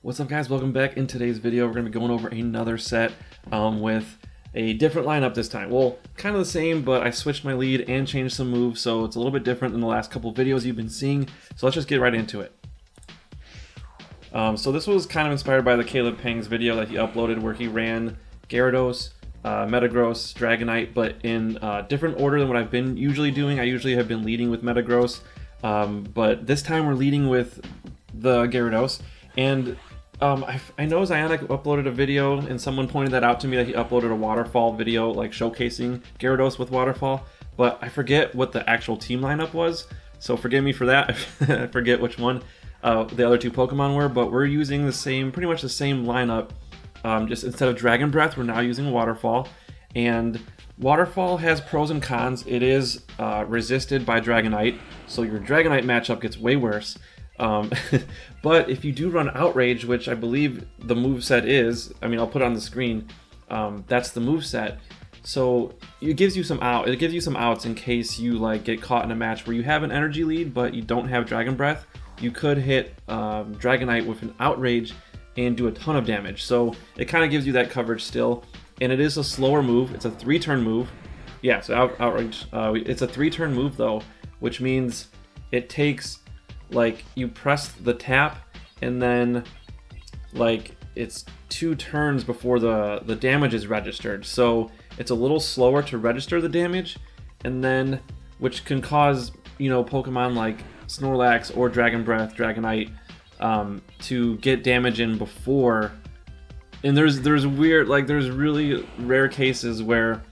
What's up guys, welcome back. In today's video we're going to be going over another set with a different lineup this time. Well, kind of the same, but I switched my lead and changed some moves, so it's a little bit different than the last couple videos you've been seeing. So let's just get right into it. So this was kind of inspired by the Caleb Pang's video that he uploaded where he ran Gyarados, Metagross, Dragonite, but in different order than what I've been usually doing. I usually have been leading with Metagross, but this time we're leading with the Gyarados. And I know Zionic uploaded a video and someone pointed that out to me, that he uploaded a Waterfall video like showcasing Gyarados with Waterfall, but I forget what the actual team lineup was, so forgive me for that. I forget which one the other two Pokemon were, but we're using the same, pretty much the same lineup. Just instead of Dragon Breath, we're now using Waterfall, and Waterfall has pros and cons. It is resisted by Dragonite, so your Dragonite matchup gets way worse. But if you do run Outrage, which I believe the moveset is, I mean, I'll put it on the screen, that's the moveset. So it gives you some outs in case you like get caught in a match where you have an energy lead but you don't have Dragon Breath. You could hit Dragonite with an Outrage and do a ton of damage. So it kind of gives you that coverage still, and it is a slower move. It's a 3-turn move. Yeah, so Outrage. It's a 3-turn move though, which means it takes, like, you press the tap and then like it's 2 turns before the damage is registered, so it's a little slower to register the damage, and then which can cause, you know, Pokemon like Snorlax or Dragon Breath, Dragonite to get damage in before. And there's weird, like, there's really rare cases where,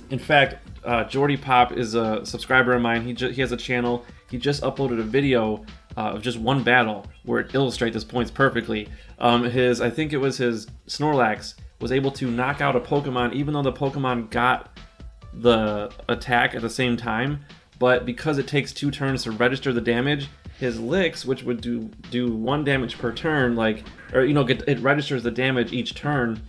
in fact, Jordy Pop is a subscriber of mine. He has a channel. He just uploaded a video of just one battle where it illustrates this points perfectly. I think it was his Snorlax was able to knock out a Pokemon even though the Pokemon got the attack at the same time, but because it takes 2 turns to register the damage, his licks, which would do 1 damage per turn, like, or you know, it registers the damage each turn,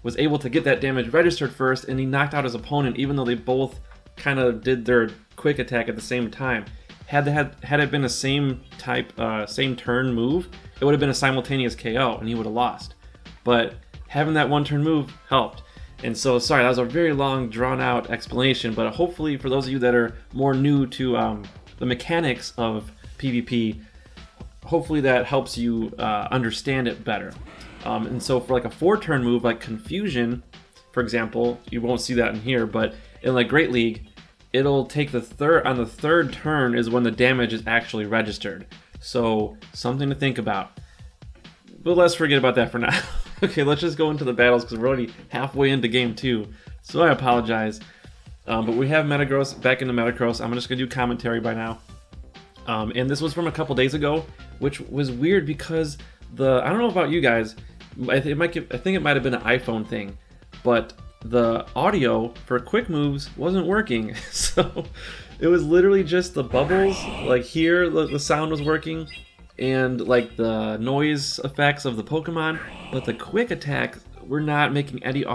was able to get that damage registered first, and he knocked out his opponent even though they both kind of did their quick attack at the same time. Had it been a same turn move, it would have been a simultaneous KO and he would have lost. But having that 1-turn move helped. And so, sorry, that was a very long, drawn-out explanation, but hopefully for those of you that are more new to the mechanics of PvP, hopefully that helps you understand it better. And so for like a 4-turn move like Confusion, for example, you won't see that in here, but in like Great League, it'll take on the 3rd turn is when the damage is actually registered. So something to think about. But let's forget about that for now. Okay, let's just go into the battles because we're already halfway into game 2. So I apologize. But we have Metagross back into Metagross. I'm just going to do commentary by now. And this was from a couple days ago, which was weird because I don't know about you guys, I think it might have been an iPhone thing, but the audio for quick moves wasn't working. So it was literally just the bubbles, like here the sound was working, and like the noise effects of the Pokemon, but the quick attack were not making any,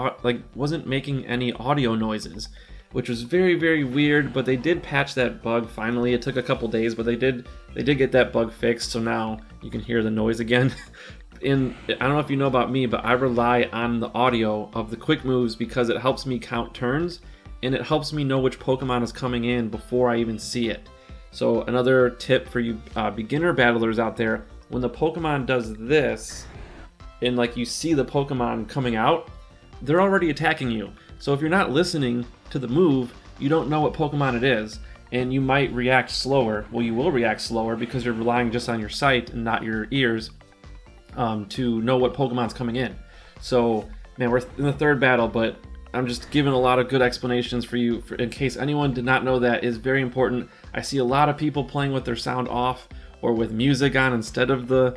wasn't making any audio noises, which was very, very weird. But they did patch that bug finally. It took a couple days, but they did get that bug fixed, so now you can hear the noise again. And I don't know if you know about me, but I rely on the audio of the quick moves because it helps me count turns, and it helps me know which Pokemon is coming in before I even see it. So another tip for you beginner battlers out there, when the Pokemon does this, and like you see the Pokemon coming out, they're already attacking you. So if you're not listening to the move, you don't know what Pokemon it is, and you might react slower. Well, you will react slower because you're relying just on your sight and not your ears to know what Pokemon's coming in. So, man, we're in the 3rd battle, but I'm just giving a lot of good explanations for you, in case anyone did not know. That is very important. I see a lot of people playing with their sound off or with music on instead of the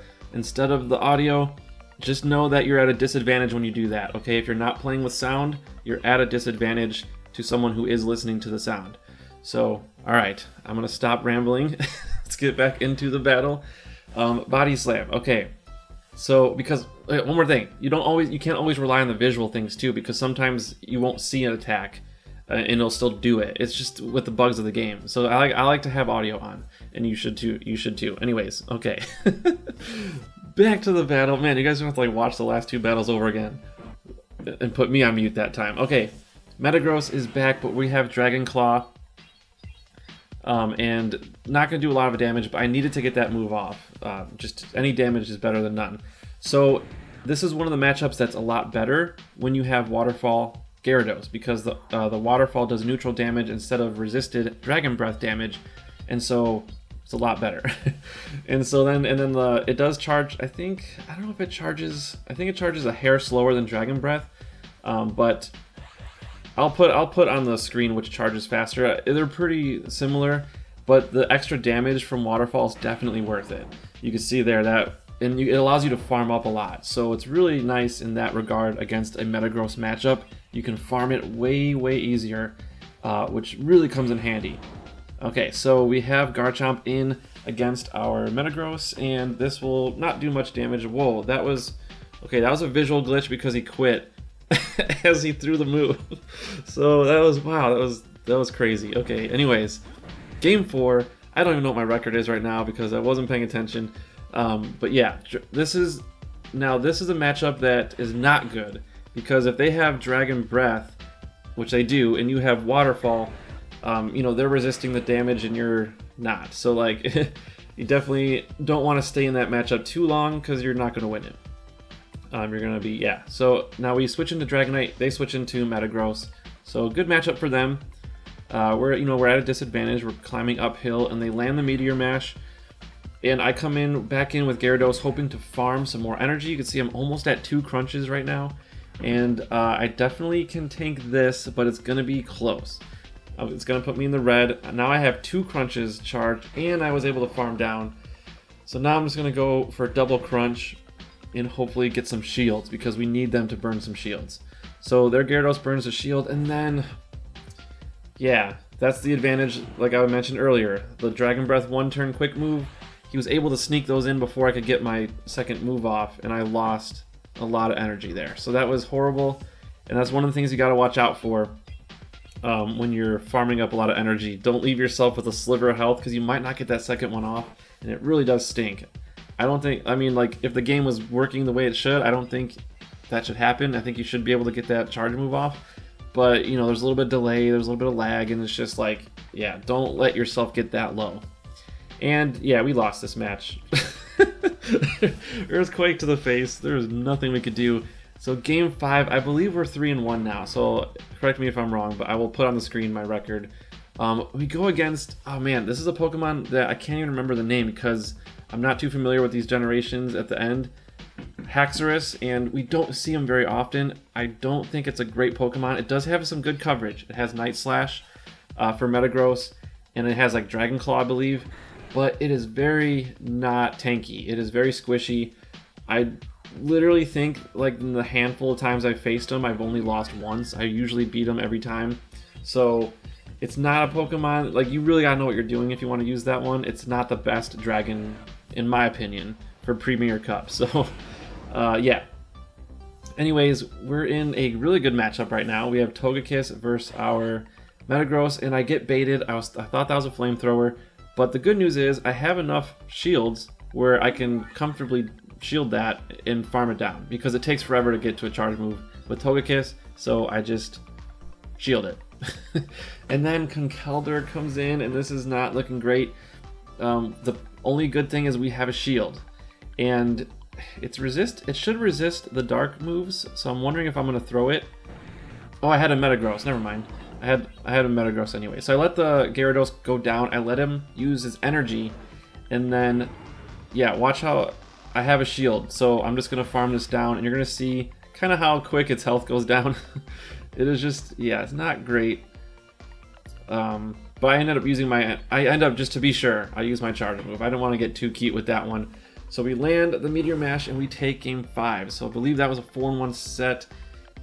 audio. Just know that you're at a disadvantage when you do that, okay? If you're not playing with sound, you're at a disadvantage to someone who is listening to the sound. So, alright, I'm gonna stop rambling. Let's get back into the battle. Body Slam, okay. So, because, one more thing, you can't always rely on the visual things too, because sometimes you won't see an attack and it'll still do it. It's just with the bugs of the game. So I like to have audio on, and you should too. Anyways, okay. back to the battle. Man, you guys are gonna have to like watch the last two battles over again and put me on mute that time. Okay, Metagross is back, but we have Dragon Claw. And not gonna do a lot of damage, but I needed to get that move off. Just any damage is better than none. So this is one of the matchups that's a lot better when you have Waterfall Gyarados, because the Waterfall does neutral damage instead of resisted Dragon Breath damage, and so it's a lot better. and then it does charge. I don't know if it charges. I think it charges a hair slower than Dragon Breath, but I'll put on the screen which charges faster. They're pretty similar, but the extra damage from Waterfall is definitely worth it. You can see there that. And it allows you to farm up a lot, so it's really nice in that regard against a Metagross matchup. You can farm it way easier, which really comes in handy. Okay, so we have Garchomp in against our Metagross, and this will not do much damage. Whoa, that was a visual glitch because he quit as he threw the move. So that was, wow, that was crazy. Okay, anyways, game 4. I don't even know what my record is right now because I wasn't paying attention. But yeah, this is a matchup that is not good, because if they have Dragon Breath, which they do, and you have Waterfall, you know, they're resisting the damage and you're not. So like, you definitely don't want to stay in that matchup too long because you're not going to win it. You're going to be, yeah. So now we switch into Dragonite, they switch into Metagross. So good matchup for them. We're at a disadvantage, we're climbing uphill, and they land the Meteor Mash. And I come back in with Gyarados, hoping to farm some more energy. You can see I'm almost at 2 crunches right now. And I definitely can tank this, but it's going to be close. It's going to put me in the red. Now I have 2 crunches charged, and I was able to farm down. So now I'm just going to go for a double crunch and hopefully get some shields, because we need them to burn some shields. So their Gyarados burns a shield, and then, yeah, that's the advantage, like I mentioned earlier. The Dragon Breath 1-turn quick move. He was able to sneak those in before I could get my second move off, and I lost a lot of energy there. So that was horrible, and that's one of the things you got to watch out for when you're farming up a lot of energy. Don't leave yourself with a sliver of health, because you might not get that second one off, and it really does stink. I mean, like, if the game was working the way it should, I don't think that should happen. I think you should be able to get that charge move off. But, you know, there's a little bit of delay, there's a little bit of lag, and it's just like, yeah, don't let yourself get that low. And yeah, we lost this match. Earthquake to the face. There was nothing we could do. So game 5, I believe we're 3-1 now. So correct me if I'm wrong, but I will put on the screen my record. We go against, oh man, this is a Pokemon that I can't even remember the name because I'm not too familiar with these generations at the end. Haxorus, and we don't see him very often. I don't think it's a great Pokemon. It does have some good coverage. It has Night Slash for Metagross, and it has like Dragon Claw, I believe. But it is very not tanky. It is very squishy. I literally think, like, in the handful of times I've faced him, I've only lost once. I usually beat him every time. So it's not a Pokemon, like, you really gotta know what you're doing if you want to use that one. It's not the best dragon, in my opinion, for Premier Cup. So, yeah. Anyways, we're in a really good matchup right now. We have Togekiss versus our Metagross, and I get baited. I thought that was a flamethrower. But the good news is I have enough shields where I can comfortably shield that and farm it down, because it takes forever to get to a charge move with Togekiss, so I just shield it. And then Conkeldurr comes in, and this is not looking great. The only good thing is we have a shield, and it should resist the dark moves, so I'm wondering if I'm going to throw it. Oh, I had a Metagross, never mind. I had a Metagross anyway. So I let the Gyarados go down. I let him use his energy. And then, yeah, watch how I have a shield. So I'm just going to farm this down. And you're going to see kind of how quick its health goes down. It is just, yeah, it's not great. But I ended up using just to be sure, I used my charge move. I didn't want to get too cute with that one. So we land the Meteor Mash and we take game 5. So I believe that was a 4-1 set.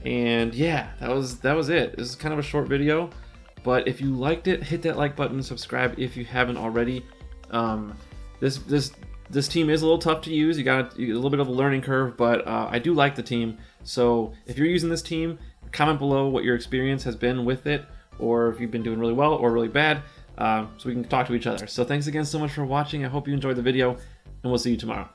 And yeah, that was it. This is kind of a short video, but if you liked it, hit that like button, subscribe if you haven't already. This team is a little tough to use. You got a little bit of a learning curve, but I do like the team. So if you're using this team, comment below what your experience has been with it, or if you've been doing really well or really bad, so we can talk to each other. So thanks again so much for watching. I hope you enjoyed the video, and we'll see you tomorrow.